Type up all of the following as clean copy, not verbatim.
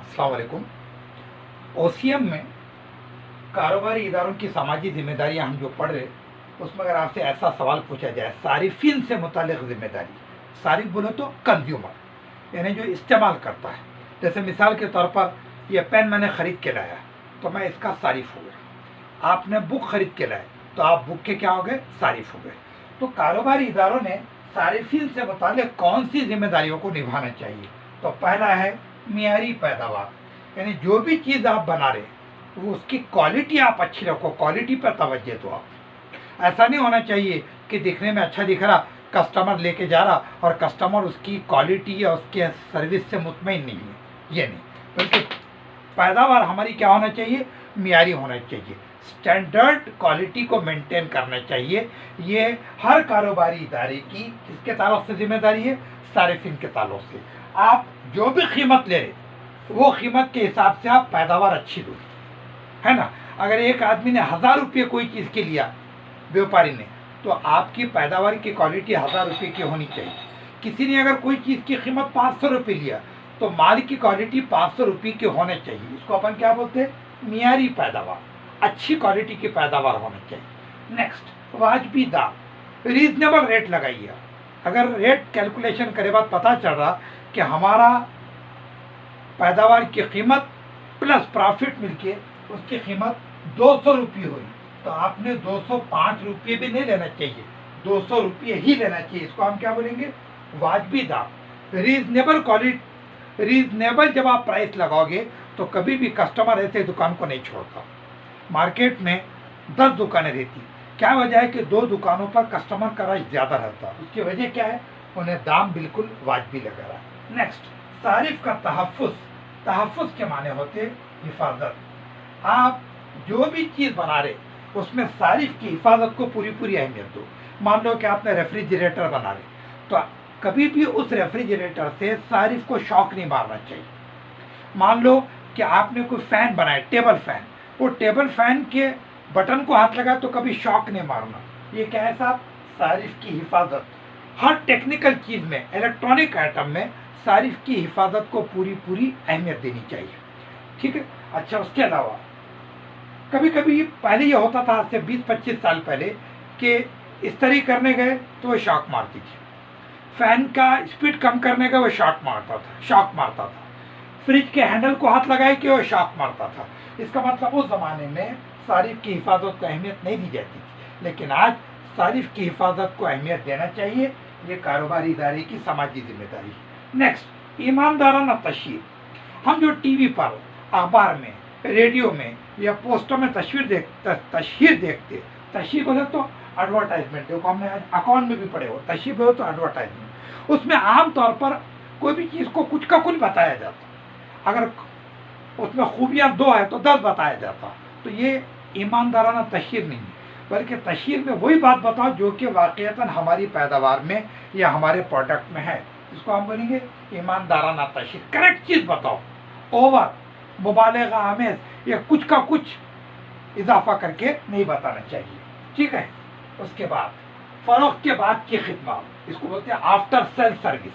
अस्सलाम वालेकुम। ओसीएम में कारोबारी इदारों की सामाजी जिम्मेदारियां हम जो पढ़ रहे, उसमें अगर आपसे ऐसा सवाल पूछा जाए सारिफिन से मुतालिक जिम्मेदारी, सारिफ बोलो तो कंज्यूमर यानी जो इस्तेमाल करता है। जैसे मिसाल के तौर पर ये पेन मैंने ख़रीद के लाया तो मैं इसका सारिफ हो गया। आपने बुक ख़रीद के लाए तो आप बुक के क्या हो गए, सारिफ हो गए। तो कारोबारी इदारों ने सारिफिन से मुतालिक कौन सी जिम्मेदारियों को निभाना चाहिए? तो पहला है मियारी पैदावार, यानी जो भी चीज़ आप बना रहे वो उसकी क्वालिटी आप अच्छी रखो, क्वालिटी पर तवज्जो दो आप। ऐसा नहीं होना चाहिए कि दिखने में अच्छा दिख रहा, कस्टमर लेके जा रहा और कस्टमर उसकी क्वालिटी या उसके सर्विस से मुतमईन नहीं है, ये नहीं। बल्कि पैदावार हमारी क्या होना चाहिए, मियारी होना चाहिए, स्टैंडर्ड क्वालिटी को मेंटेन करना चाहिए। ये हर कारोबारी इदारे की किसके ताल्लुक से जिम्मेदारी है, सारिफिन के ताल्लुक से। आप जो भी कीमत ले रहे वो कीमत के हिसाब से आप पैदावार अच्छी दो, है ना। अगर एक आदमी ने 1000 रुपये कोई चीज़ के लिया, व्यापारी ने, तो आपकी पैदावार की क्वालिटी 1000 रुपये की होनी चाहिए। किसी ने अगर कोई चीज़ की कीमत 500 रुपये लिया तो माल की क्वालिटी 500 रुपये की होनी चाहिए। इसको अपन क्या बोलते हैं, मियारी पैदावार, अच्छी क्वालिटी की पैदावार होनी चाहिए। नेक्स्ट, वाजबी दाम, रीजनेबल रेट लगाइए। अगर रेट कैलकुलेशन करे बाद पता चल रहा कि हमारा पैदावार की कीमत प्लस प्रॉफिट मिलके उसकी कीमत 200 रुपये हुई, तो आपने 205 रुपये भी नहीं लेना चाहिए, 200 रुपये ही लेना चाहिए। इसको हम क्या बोलेंगे, वाजबी दाम, रीजनेबल क्वालिटी। रीजनेबल जब आप प्राइस लगाओगे तो कभी भी कस्टमर ऐसे दुकान को नहीं छोड़ता। मार्केट में 10 दुकानें रहती, क्या वजह है कि 2 दुकानों पर कस्टमर का रश ज़्यादा रहता। उसकी वजह क्या है, उन्हें दाम बिल्कुल वाजबी लग रहा है। नेक्स्ट, सारिफ का तहफ़्फ़ुज़। तहफ़्फ़ुज़ के माने होते हिफाजत। आप जो भी चीज़ बना रहे उसमें सारिफ की हिफाजत को पूरी पूरी अहमियत दो। मान लो कि आपने रेफ्रिजरेटर बना रहे, तो कभी भी उस रेफ्रिजरेटर से सारिफ को शॉक नहीं मारना चाहिए। मान लो कि आपने कोई फ़ैन बनाया, टेबल फ़ैन, वो टेबल फ़ैन के बटन को हाथ लगा तो कभी शॉक नहीं मारना। ये क्या है साहब, सारिफ की हिफाजत। हर टेक्निकल चीज़ में, इलेक्ट्रॉनिक आइटम में सारिफ की हिफाजत को पूरी पूरी अहमियत देनी चाहिए, ठीक है। अच्छा, उसके अलावा कभी कभी पहले ये होता था, आज से 20-25 साल पहले, कि इस्त्री करने गए तो वो शॉक मारती थी, फ़ैन का स्पीड कम करने का वो शॉक मारता था, फ्रिज के हैंडल को हाथ लगाए कि वो शॉक मारता था। इसका मतलब उस ज़माने में सारिफ की हिफाजत को अहमियत नहीं दी जाती थी, लेकिन आज सारिफ की हिफाजत को अहमियत देना चाहिए। ये कारोबारी इदारे की समाजी जिम्मेदारी है। नेक्स्ट, ईमानदाराना तशहीर। हम जो टीवी पर, अखबार में, रेडियो में या पोस्टर में तशहीर देखते, तशहीर बोले तो एडवर्टाइजमेंट, देखो हमने अकाउंट में भी पढ़े हो, तशहीर बोले तो एडवर्टाइजमेंट। उसमें आम तौर पर कोई भी चीज़ को कुछ का कुछ बताया जाता। अगर उसमें खूबियाँ 2 है तो 10 बताया जाता। तो ये ईमानदाराना तशहीर नहीं है, बल्कि तशहीर में वही बात बताओ जो कि वाक़ईतन हमारी पैदावार में या हमारे प्रोडक्ट में है। इसको हम बोलेंगे ईमानदाराना तशहीर। करेक्ट चीज़ बताओ, ओवर मुबालगा आमेज़ या कुछ का कुछ इजाफा करके नहीं बताना चाहिए, ठीक है। उसके बाद फ़रोख्त के बाद की खिदमत, इसको बोलते हैं आफ्टर सेल सर्विस।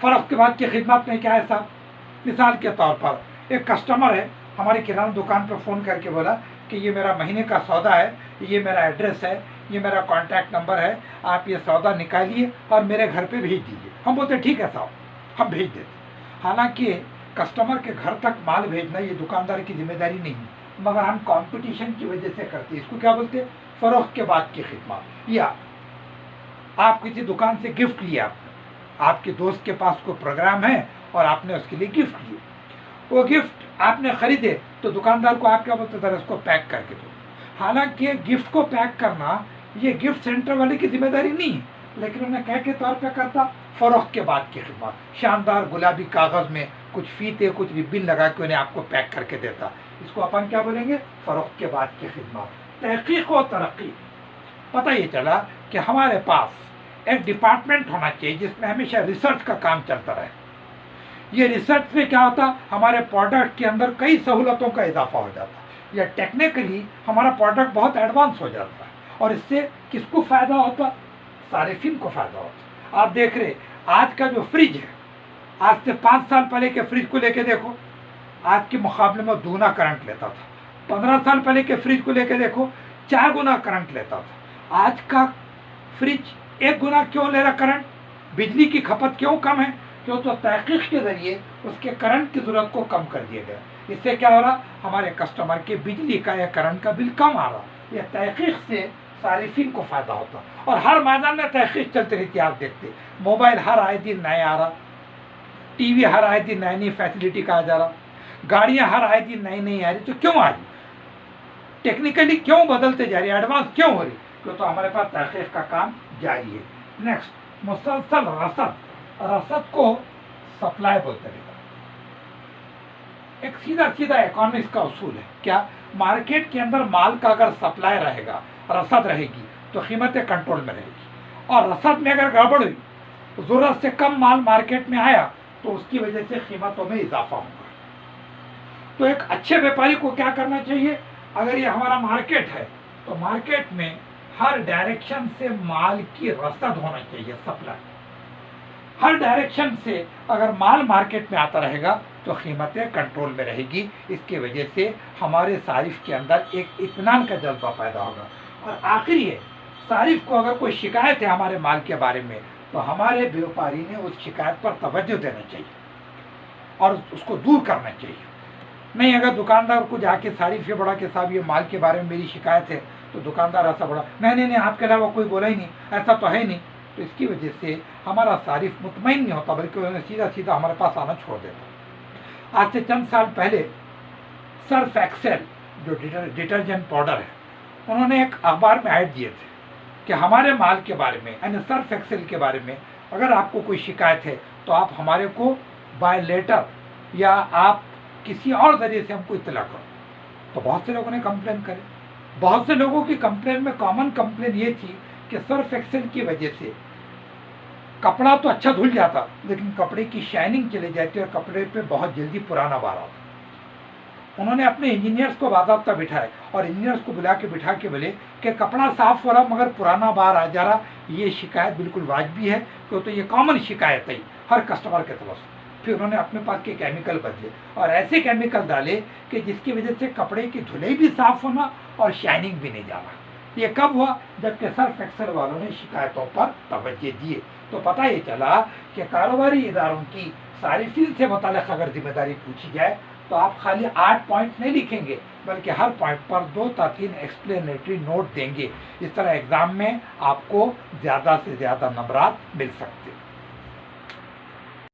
फ़रोख्त के बाद की खिदमत में क्या है साहब, मिसाल के तौर पर एक कस्टमर है, हमारी किराना दुकान पर फ़ोन करके बोला कि ये मेरा महीने का सौदा है, ये मेरा एड्रेस है, ये मेरा कॉन्टैक्ट नंबर है, आप ये सौदा निकालिए और मेरे घर पे भेज दीजिए। हम बोलते ठीक है साहब, हम भेज देते। हालांकि कस्टमर के घर तक माल भेजना ये दुकानदार की जिम्मेदारी नहीं है, मगर हम कंपटीशन की वजह से करते हैं। इसको क्या बोलते हैं, फ़रोख्त के बाद की खिदमत। या आप किसी दुकान से गिफ्ट लिया, आपके दोस्त के पास कोई प्रोग्राम है और आपने उसके लिए गिफ्ट लिए, वो गिफ्ट आपने ख़रीदे तो दुकानदार को आप क्या बोलते थे, उसको पैक करके दो। हालांकि गिफ्ट को पैक करना ये गिफ्ट सेंटर वाले की जिम्मेदारी नहीं है, लेकिन उन्हें कह के तौर पे करता। फ़रोख्त के बाद की खिदमत, शानदार गुलाबी कागज़ में कुछ फीते, कुछ रिबिन लगा के उन्हें आपको पैक करके देता। इसको अपन क्या बोलेंगे, फ़रोख्त के बाद की खिदमत। तहक़ीक़ व तरक्की, पता ये चला कि हमारे पास एक डिपार्टमेंट होना चाहिए जिसमें हमेशा रिसर्च का काम चलता रहे। ये रिसर्च में क्या होता, हमारे प्रोडक्ट के अंदर कई सहूलतों का इजाफा हो जाता, या टेक्निकली हमारा प्रोडक्ट बहुत एडवांस हो जाता है, और इससे किसको फ़ायदा होता, सारिफिन को फ़ायदा होता। आप देख रहे आज का जो फ्रिज है आज से 5 साल पहले के फ्रिज को लेके देखो, आज के मुकाबले में दूना करंट लेता था। 15 साल पहले के फ्रिज को लेके देखो, 4 गुना करंट लेता था। आज का फ्रिज 1 गुना क्यों ले रहा करंट? बिजली की खपत क्यों कम है? क्यों तो तहकीक के जरिए उसके करंट की ज़रूरत को कम कर दिया गया। इससे क्या हो रहा, हमारे कस्टमर के बिजली का या करंट का बिल कम आ रहा। यह तहकीक से सारिफिन को फ़ायदा होता। और हर मैदान में तहकीक चलती रहती है। आप देखते मोबाइल हर आए दिन नए आ रहा, टीवी हर आए दिन नई नई फैसिलिटी का आ जा रहा, गाड़ियाँ हर आए दिन नई नई आ रही। तो क्यों आ रही? टेक्निकली क्यों बदलते जा रही है, एडवांस क्यों हो रही? क्यों तो हमारे पास तहकीक का काम जारी है। नेक्स्ट, मुसलसल रसद। रसद को सप्लाई बोलते हैं। एक सीधा सीधा इकोनॉमिक्स का उसूल है। क्या? मार्केट के अंदर माल का अगर सप्लाई रहेगा, रसद रहेगी, तो कीमतें कंट्रोल में रहेगी। और रसद में अगर गड़बड़ हुई, ज़रूरत से कम माल मार्केट में आया, तो उसकी वजह से कीमतों में इजाफा होगा। तो एक अच्छे व्यापारी को क्या करना चाहिए? अगर ये हमारा मार्केट है, तो मार्केट में हर डायरेक्शन से माल की रसद होना चाहिए, सप्लाई। हर डायरेक्शन से अगर माल मार्केट में आता रहेगा, तो कीमतें कंट्रोल में रहेगी। इसकी वजह से हमारे सारिफ के अंदर एक इत्मीनान का जज्बा पैदा होगा। और आखिरी है, सारिफ को अगर कोई शिकायत है हमारे माल के बारे में, तो हमारे व्यापारी ने उस शिकायत पर तवज्जो देना चाहिए और उसको दूर करना चाहिए। नहीं, अगर दुकानदार को जाके सारिफ ये बड़ा कि साहब ये माल के बारे में मेरी शिकायत है, तो दुकानदार ऐसा बड़ा नहीं आपके अलावा कोई बोला ही नहीं, ऐसा तो है नहीं। तो इसकी वजह से हमारा सारिफ मुतमईन नहीं होता, बल्कि उन्हें सीधा सीधा हमारे पास आना छोड़ देता। आज से चंद साल पहले सर्फ एक्सेल जो डिटर्जेंट पाउडर है, उन्होंने एक अखबार में ऐड दिए थे कि हमारे माल के बारे में, यानी सर्फ एक्सेल के बारे में अगर आपको कोई शिकायत है, तो आप हमारे को बाय लेटर या आप किसी और जरिए से हमको इत्तला करो। तो बहुत से लोगों ने कंप्लेन करे। बहुत से लोगों की कंप्लेन में कॉमन कंप्लेन ये थी कि सर्फ एक्सेल की वजह से कपड़ा तो अच्छा धुल जाता, लेकिन कपड़े की शाइनिंग चली जाती और कपड़े पे बहुत जल्दी पुराना बार आता। उन्होंने अपने इंजीनियर्स को बाकायदा बिठाए और इंजीनियर्स को बुला के बिठा के बोले कि कपड़ा साफ हो रहा मगर पुराना बार आ जा रहा, ये शिकायत बिल्कुल वाजिबी है, क्योंकि तो ये कॉमन शिकायत है हर कस्टमर के तरफ से। फिर उन्होंने अपने पास के केमिकल बदले और ऐसे केमिकल डाले कि जिसकी वजह से कपड़े की धुलाई भी साफ होना और शाइनिंग भी नहीं जाना। ये कब हुआ? जबकि सर्फ एक्सेल वालों ने शिकायतों पर तवज्जो दिए। तो पता ये चला कि कारोबारी इदारों की सारिफिन से मुताल्लिक़ अगर जिम्मेदारी पूछी जाए, तो आप खाली 8 पॉइंट नहीं लिखेंगे, बल्कि हर पॉइंट पर 2 या 3 एक्सप्लेनेटरी नोट देंगे। इस तरह एग्ज़ाम में आपको ज़्यादा से ज़्यादा नंबरात मिल सकते हैं।